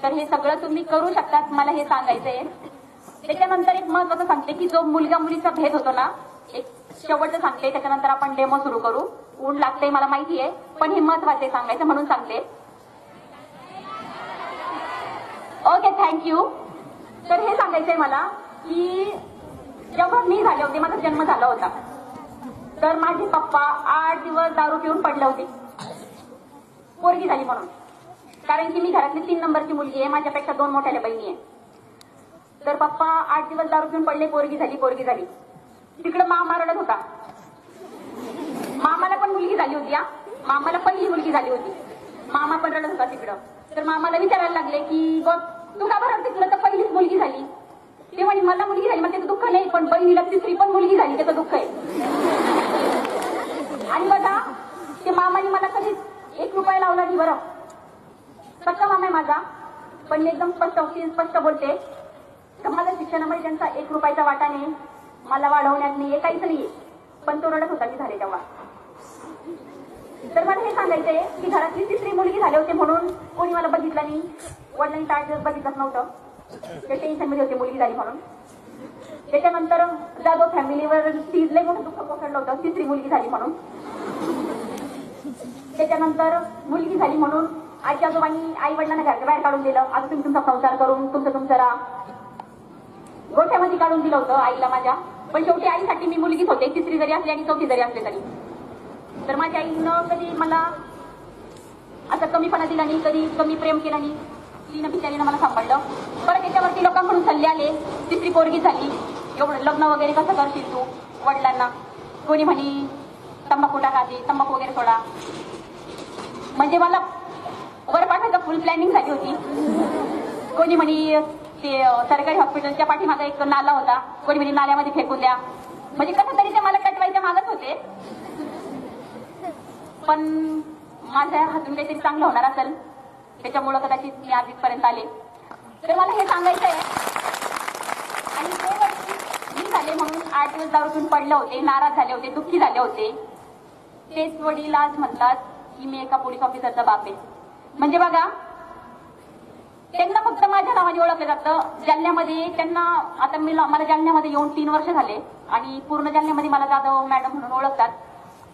तर हे सगळं तुम्ही करू शकतात, मला हे सांगायचंय. त्याच्यानंतर एक महत्वाचं सांगते की जो मुलगा मुलीचा भेद होतो ना, एक शेवटचं सांगते, त्याच्यानंतर आपण डेमो सुरू करू. ऊन लागते मला माहिती आहे, पण हे महत्वाचे सांगायचं म्हणून सांगते. Okay, thank you. तर हे सांगायचंय मला की जेव्हा मी झाले होते, माझा जन्म झाला होता, तर माझे पप्पा 8 दिवस दारू पिऊन पडले होते पोरगी झाली म्हणून. कारण की मी घरातली 3 नंबरची मुलगी आहे, माझ्यापेक्षा 2 मोठ्या बहिणी आहे. तर पप्पा 8 दिवस दारू पिऊन पडले, पोरगी झाली. तिकडं मामा रडत होता. मामाला पण मुलगी झाली होती. मामाला पहिली मुलगी झाली होती. मामा पण रडत होता तिकडं. तर मामाला विचारायला लागले की बघ तू का बरं तिकडं, तर पहिलीच मुलगी झाली. ते म्हणे मला मुलगी झाली मग त्याचं दुःख नाही, पण बहिणीला तिसरी पण मुलगी झाली त्याचं दुःख आहे. आणि बघा ते मामाने मला कधीच 1 रुपया लावला नाही. बरं सच्चा मामा आहे माझा, पण मी एकदम स्पष्ट बोलते तर माझ्या शिक्षणामध्ये त्यांचा 1 रुपयाचा वाटा नाही, मला वाढवण्यात नाहीये, काहीच नाहीये. पण तो रडत होता की झाले तेव्हा. तर मला हे सांगायचंय की घरातली तिसरी मुलगी झाली होती म्हणून कोणी मला बघितलं नाही, वडिलांनी 8 दिवस बघितलंच नव्हतं. ते टेन्शन मध्ये होते मुलगी झाली म्हणून. त्याच्यानंतर जाधव फॅमिलीवर लय मोठं दुःख कोसळलं होतं तिसरी मुलगी झाली म्हणून. त्याच्यानंतर मुलगी झाली म्हणून आजी आजोबांनी आई वडिलांना घराच्या बाहेर काढून दिलं. आता तुम्ही तुमचा संसार करून तुमचं राहा, गोठ्यामध्ये काढून दिलं होतं आईला माझ्या. पण शेवटी आईसाठी मी मुलगीच होते, तिसरी जरी असली आणि चौथी जरी असले तरी. तर माझ्या आईनं कधी मला असं कमीपणा दिला नाही, कधी कमी प्रेम केलं नाही. तिनं बिचारीनं मला सांभाळलं. परत त्याच्यावरती लोकांकडून सल्ले आले, तिसरी पोरगी झाली, एवढं लग्न वगैरे कसं करशील तू. वडिलांना कोणी म्हणी तंबाखू टाकायची, तंबाखू वगैरे सोडा. म्हणजे मला वर पाठायचं फुल प्लॅनिंग झाली होती. कोणी म्हणी ते सरकारी हॉस्पिटलच्या पाठीमागे एक नाला होता, कोणी म्हणे नाल्यामध्ये फेकून द्या. म्हणजे कसं तरी ते मला कटवायच्या मागत होते. पण माझ्या हातून काहीतरी चांगलं होणार असेल त्याच्यामुळं कदाचित मी आज इथपर्यंत आले. तर मला हे सांगायचं आहे. आणि ते वडील मी झाले म्हणून 8 दिवस दारू पिऊन पडले होते, नाराज झाले होते, दुःखी झाले होते. तेच वडील आज म्हणतात की मी एका पोलीस ऑफिसरचा बाप आहे. म्हणजे बघा त्यांना फक्त माझ्या नावाने ओळखलं जातं. जालन्यामध्ये त्यांना आता मला जालन्यामध्ये येऊन 3 वर्ष झाले आणि पूर्ण जालन्यामध्ये मला जाधव मॅडम म्हणून ओळखतात.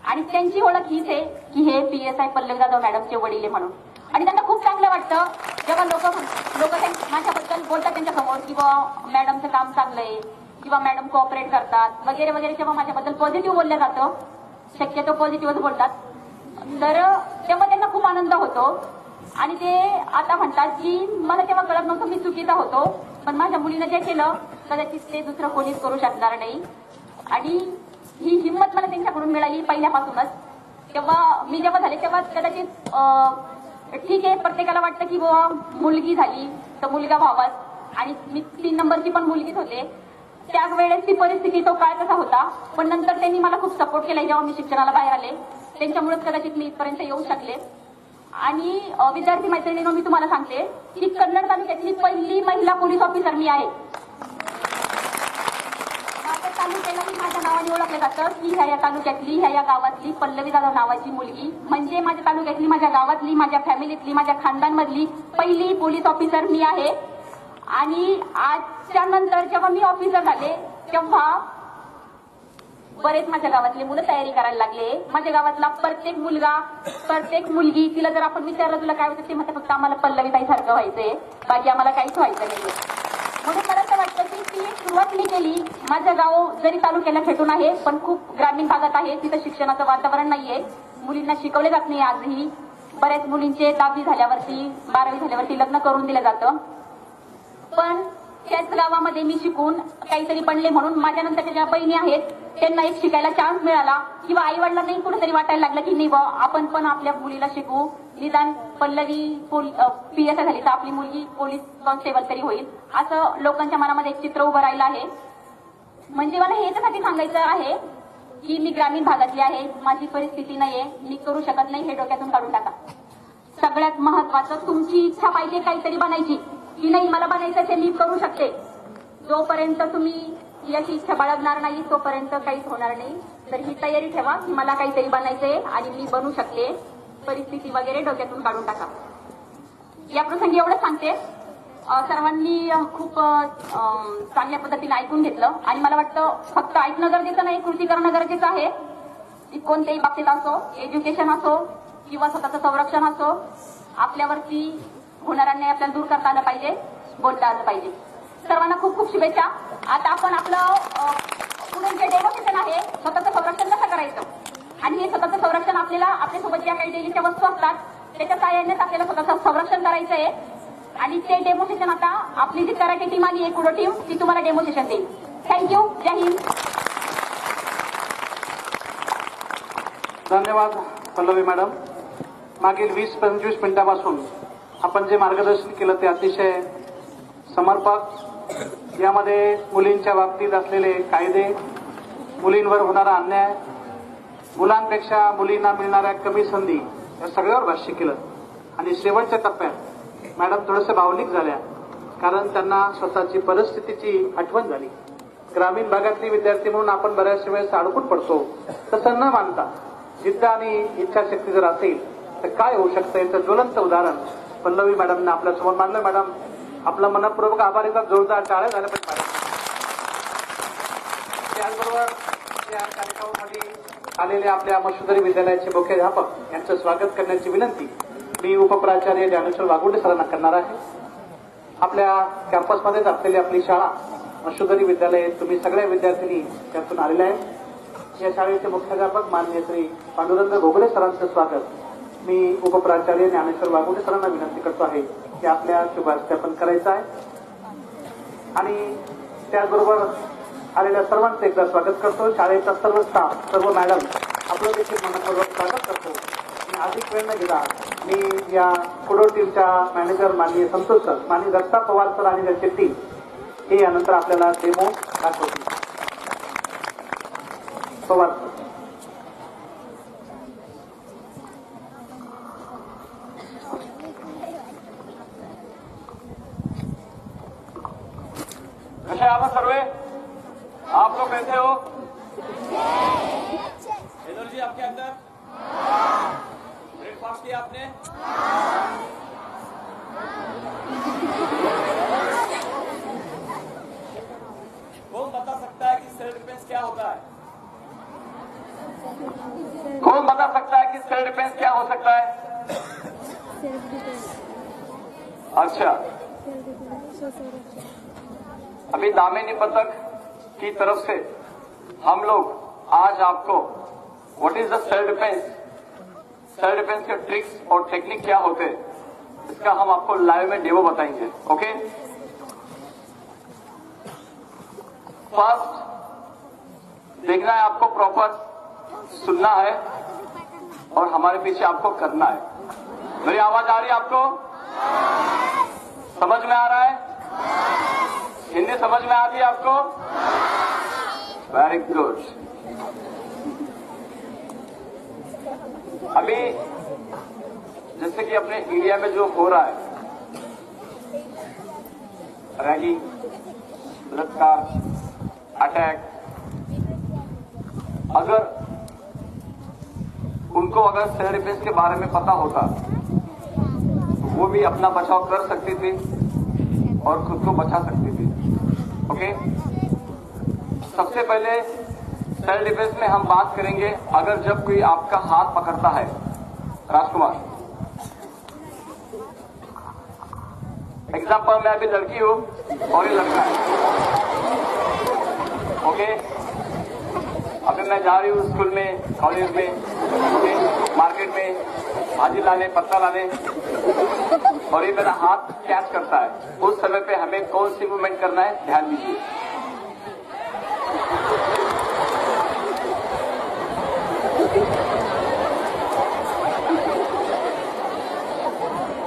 आणि त्यांची ओळख हीच आहे की हे PSI पल्लवी जाधव मॅडमचे वडील आहे म्हणून. आणि त्यांना खूप चांगलं वाटतं जेव्हा लोक माझ्याबद्दल बोलतात त्यांच्या समोर की मॅडमचं काम चांगलं आहे किंवा मॅडम कोऑपरेट करतात वगैरे वगैरे. जेव्हा माझ्याबद्दल पॉझिटिव्ह बोललं जातं, शक्यतो पॉझिटिव्हच बोलतात, तर तेव्हा त्यांना खूप आनंद होतो. आणि ते आता म्हणतात की मला तेव्हा कळत नव्हतं मी चुकीचा होतो, पण माझ्या मुलीनं जे केलं कदाचित ते दुसरं कोणीच करू शकणार नाही. आणि ही हिंमत मला त्यांच्याकडून मिळाली पहिल्यापासूनच. तेव्हा मी जेव्हा झाले तेव्हा कदाचित ठीक आहे, प्रत्येकाला वाटतं की बुवा मुलगी झाली तर मुलगा व्हावाच. आणि मी 3 नंबरची पण मुलगीच होते. त्यावेळेस ती परिस्थिती, तो काळ कसा होता. पण नंतर त्यांनी मला खूप सपोर्ट केला जेव्हा मी शिक्षणाला बाहेर आले. त्यांच्यामुळेच कदाचित मी इथपर्यंत येऊ शकले. आणि विद्यार्थी मैत्रिणींनो, मी तुम्हाला सांगते की कन्नड तालुक्यातली पहिली महिला पोलीस ऑफिसर मी आहे. माझ्या तालुक्यालाही माझ्या नावाने ओळखलं जातं की ह्या तालुक्यातली, ह्या गावातली पल्लवी जाधव नावाची मुलगी म्हणजे माझ्या तालुक्यातली, माझ्या गावातली, माझ्या फॅमिलीतली, माझ्या खानदानमधली पहिली पोलीस ऑफिसर मी आहे. आणि आजच्या नंतर जेव्हा मी ऑफिसर झाले तेव्हा बरेच माझ्या गावातले मुलं तयारी करायला लागले. माझ्या गावातला प्रत्येक मुलगा, प्रत्येक मुलगी, तिला जर आपण विचारलं तुला काय होतं ते म्हणते फक्त आम्हाला पल्लवी ताईसारखं व्हायचंय, बाकी आम्हाला काहीच व्हायचं नाहीये. म्हणून मला असं वाटतं की ती एक सुरुवात मी केली. माझं गाव जरी तालुक्याला खेटून आहे पण खूप ग्रामीण भागात आहे, तिथं शिक्षणाचं वातावरण नाहीये, मुलींना शिकवले जात नाही. आजही बऱ्याच मुलींचे 10वी झाल्यावरती 12वी झाल्यावरती लग्न करून दिलं जातं. पण त्याच गावामध्ये मी शिकून काहीतरी बनले म्हणून माझ्या नंतरच्या ज्या बहिणी आहेत त्यांना एक शिकायला चान्स मिळाला किंवा आई वडिलांनाही कुठेतरी वाटायला लागलं की नाही आपण पण आपल्या मुलीला शिकवू, निदान पल्लवी PSI झाली तर आपली मुलगी पोलीस कॉन्स्टेबल तरी होईल, असं लोकांच्या मनामध्ये एक चित्र उभं राहिलं आहे. म्हणजे मला हे याच्यासाठी सांगायचं आहे की मी ग्रामीण भागातली आहे, माझी परिस्थिती नाहीये, मी करू शकत नाही, हे डोक्यातून काढून टाका. सगळ्यात महत्वाचं तुमची इच्छा पाहिजे काहीतरी बनायची की नाही मला बनायचं ते मी करू शकते. जोपर्यंत तुम्ही याची इच्छा बाळगणार नाही तोपर्यंत काहीच होणार नाही. तर ही तयारी ठेवा की मला काहीतरी बनायचंय आणि मी बनू शकते. परिस्थिती वगैरे डोक्यातून काढून टाका. या प्रसंगी एवढं सांगते, सर्वांनी खूप चांगल्या पद्धतीने ऐकून घेतलं आणि मला वाटतं फक्त ऐकणं गरजेचं नाही, कृती करणं गरजेचं आहे. कोणत्याही बाबतीत असो, एज्युकेशन असो किंवा स्वतःचं संरक्षण असो, आपल्यावरती होणारा अन्याय आपल्याला दूर करता आला पाहिजे. बोलता आलं पाहिजे. सर्वांना खूप खूप शुभेच्छा. आता आपण आपलं पुढे जे डेमोस्ट्रेशन आहे स्वतःचं संरक्षण कसं करायचं आणि हे स्वतःचं संरक्षण आपल्याला आपल्यासोबत ज्या काही डेलीच्या वस्तू असतात त्याच्या सहाय्यानेच आपल्याला स्वतःचं संरक्षण करायचं आहे आणि ते डेमोस्ट्रेशन आता आपली जी कराटे टीम आली आहे कुडो टीम ती तुम्हाला डेमोस्ट्रेशन देईल. थँक्यू. जय हिंद. धन्यवाद पल्लवी मॅडम. मागील 20-25 मिनिटांपासून आपण जे मार्गदर्शन केलं ते अतिशय समर्पक. यामध्ये मुलींच्या बाबतीत असलेले कायदे, मुलींवर होणारा अन्याय, मुलांपेक्षा मुलींना मिळणाऱ्या कमी संधी या सगळ्यावर भाष्य केलं. आणि शेवटच्या टप्प्यात मॅडम थोडेसे भावनिक झाल्या कारण त्यांना स्वतःची परिस्थितीची आठवण झाली. ग्रामीण भागातली विद्यार्थी म्हणून आपण बऱ्याचशा वेळेस अडकून पडतो. तसं न मानता जिद्द आणि इच्छाशक्ती जर असेल तर काय होऊ शकतं याचं ज्वलंत उदाहरण पल्लवी मॅडमने आपल्या समोर मांडलं. मॅडम आपला मनपूर्वक आभारीचा जोरदार टाळ्या झाल्या पाहिजे. त्याचबरोबर या कार्यक्रमामध्ये आलेल्या आपल्या मशुदरी विद्यालयाचे मुख्याध्यापक यांचं स्वागत करण्याची विनंती मी उपप्राचार्य ज्ञानेश्वर वाघुंडे सरांना करणार आहे. आपल्या कॅम्पसमध्येच असलेली आपली शाळा मशुदरी विद्यालय तुम्ही सगळ्या विद्यार्थिनी त्यातून आलेल्या आहेत. या शाळेचे मुख्याध्यापक माननीय श्री पांडुरंग घोगडे सरांचं स्वागत मी उपप्राचार्य ज्ञानेश्वर वाघुंडे सरांना विनंती करतो आहे की आपल्या शुभास्थापन करायचं आहे. आणि त्याचबरोबर आलेल्या सर्वांचं एकदा स्वागत करतो. शाळेचा सर्व स्टाफ, सर्व मॅडम आपलं देखील मनपूर्वक स्वागत करतो. आणि अधिक वेळ न घेता मी या कुडो टीमच्या मॅनेजर माननीय संतोष सर, माननीय दत्ता पवार सर आणि त्यांची टीम हे यानंतर आपल्याला डेमो दाखवतील. पवार सर. कसे आवाज सर्वे? आप लोग कैसे हो? एनर्जी आपके अंदर? ब्रेकफास्ट किया आपने? कौन बता सकता है कि सेल्फ डिफेंस क्या होता है? कौन बता सकता है कि सेल्फ डिफेंस क्या हो सकता है? अच्छा, अभी दामिनी पथक की तरफ से हम लोग आज आपको what is the self defence K tricks और टेक्निक क्या होते हैं इसका हम आपको लाइव में डेमो बताएंगे. ओके, फर्स्ट देखना है आपको, प्रॉपर सुनना है और हमारे पीछे आपको करना है. मेरी आवाज आ रही है आपको? समझ में आ रहा है? हिंदी समझ में आती है आपको? Very good. अभी जैसे कि अपने इंडिया में जो हो रहा है, रैगिंग, बलात्कार, अटैक, अगर उनको सेल्फ डिफेंस के बारे में पता होता तो वो भी अपना बचाव कर सकती थी और खुद को बचा सकती थी. ओके, सबसे पहले सेल्फ डिफेंस में हम बात करेंगे अगर जब कोई आपका हाथ पकड़ता है. राजकुमार, एग्जाम्पल मैं अभी लड़की हूं और ये लड़का है. ओके, अभी मैं जा रही हूँ स्कूल में, कॉलेज में, ओके, मार्केट में भाजी लाने, पत्ता लाने और ये मेरा हाथ कैच करता है. उस समय पे हमें कौन सी मूवमेंट करना है ध्यान दीजिए.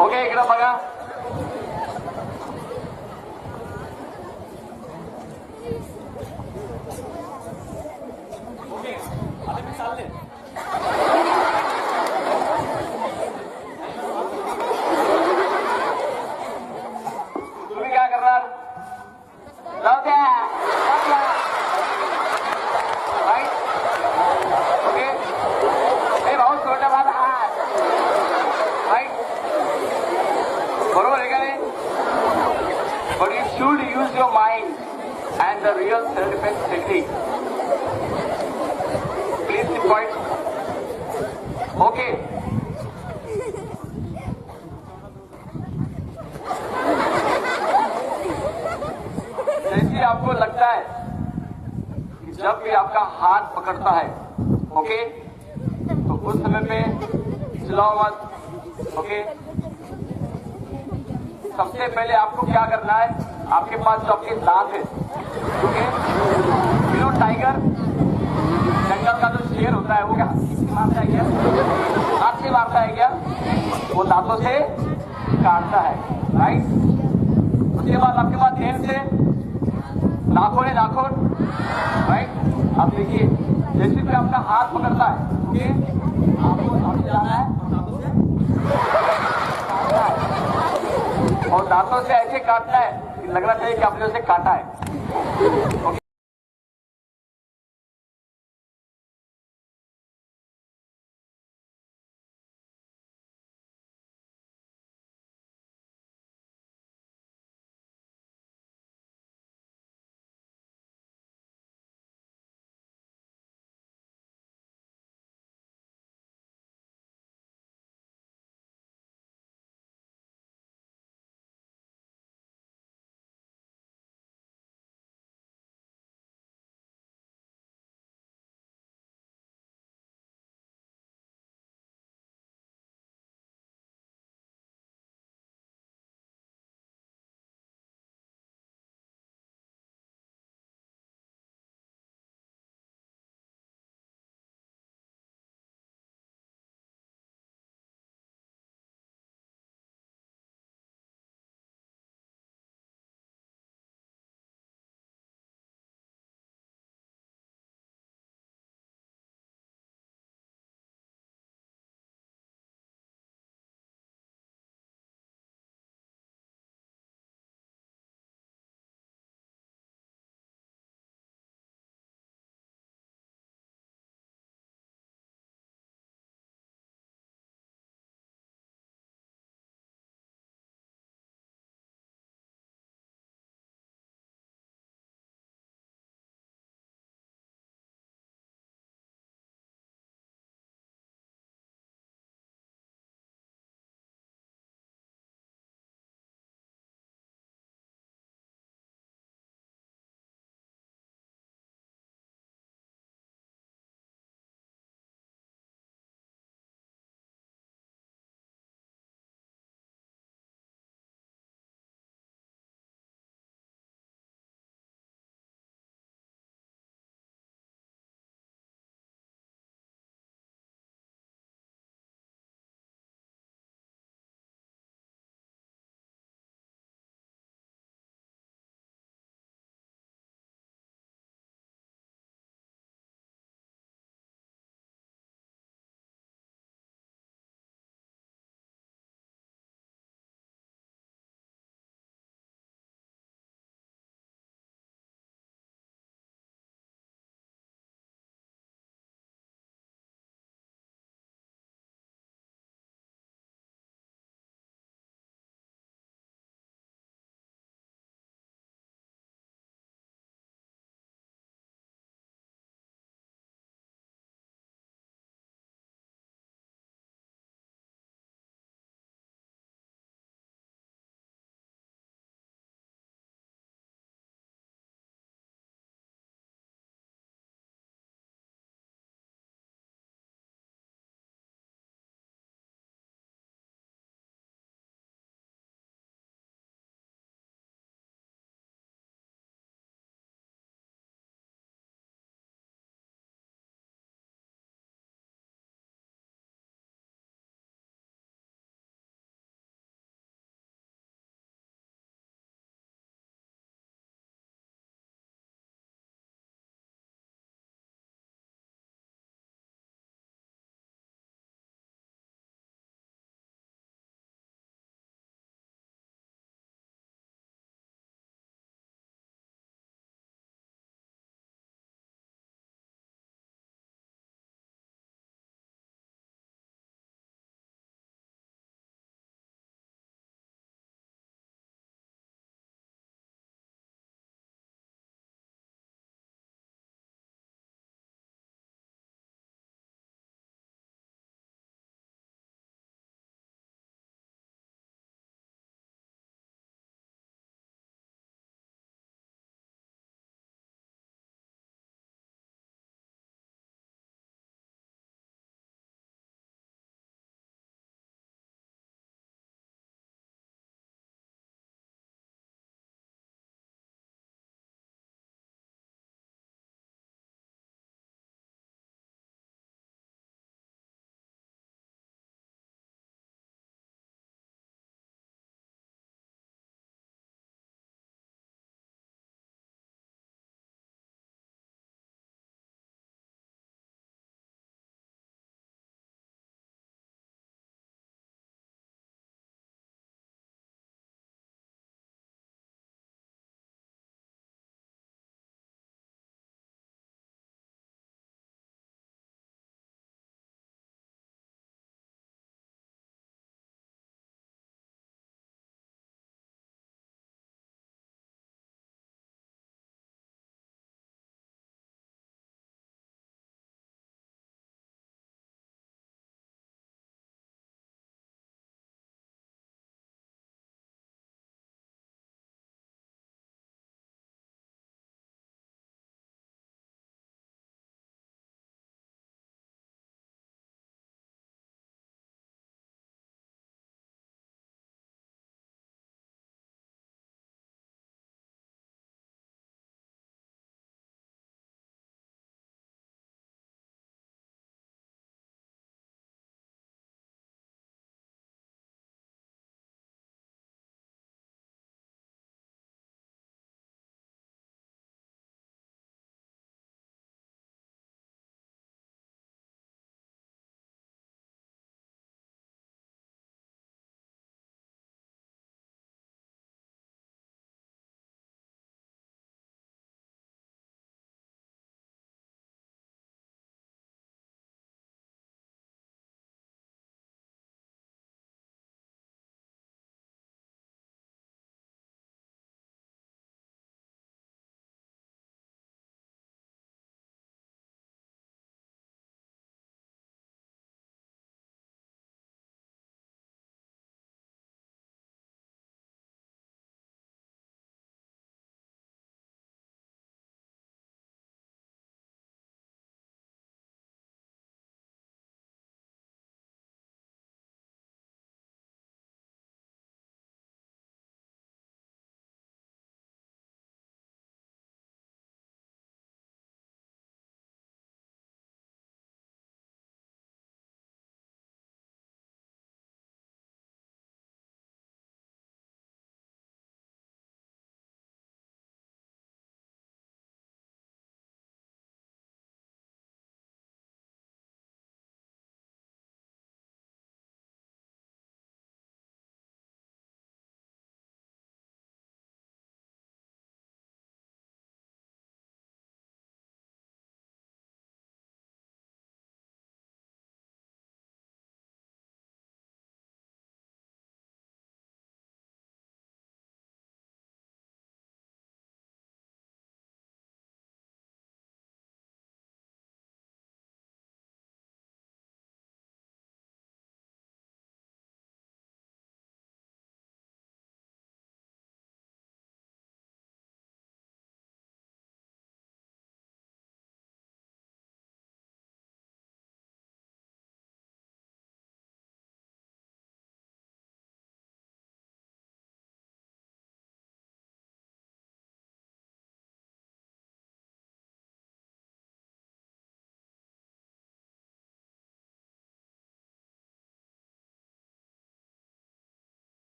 ओके, इकडं बघा. ओके, आता मी चालले. तुम्ही काय करणार? जाऊ द्या. राईट. ओके, हे भाऊ छोटा माझा हात. राईट, बरोबर आहे का नाही? But you should use your mind and the real self defence technique. Please the point. Okay, जैसे आपको लगता है कि जब भी आपका हाथ पकड़ता है, ओके, तो उस समय पे चिल्लाओ मत, ओके। सबसे पहले आपको क्या करना है, आपके पास जो आपके दांत है, ओके, टाइगर जंगल का जो शेर होता है वो क्या मारता है क्या, हाथ से मारता है क्या, वो दांतों से काटता है, राइट। उसके बाद आपके पास नेल से नाखून है, नाखून, राइट। अब देखिए जैसे भी आपका हाथ पकड़ता है, ओके, आपको सामने जाना है और दांतों से ऐसे काटना है कि लगना चाहिए कि आपने उसे काटा है, ओके।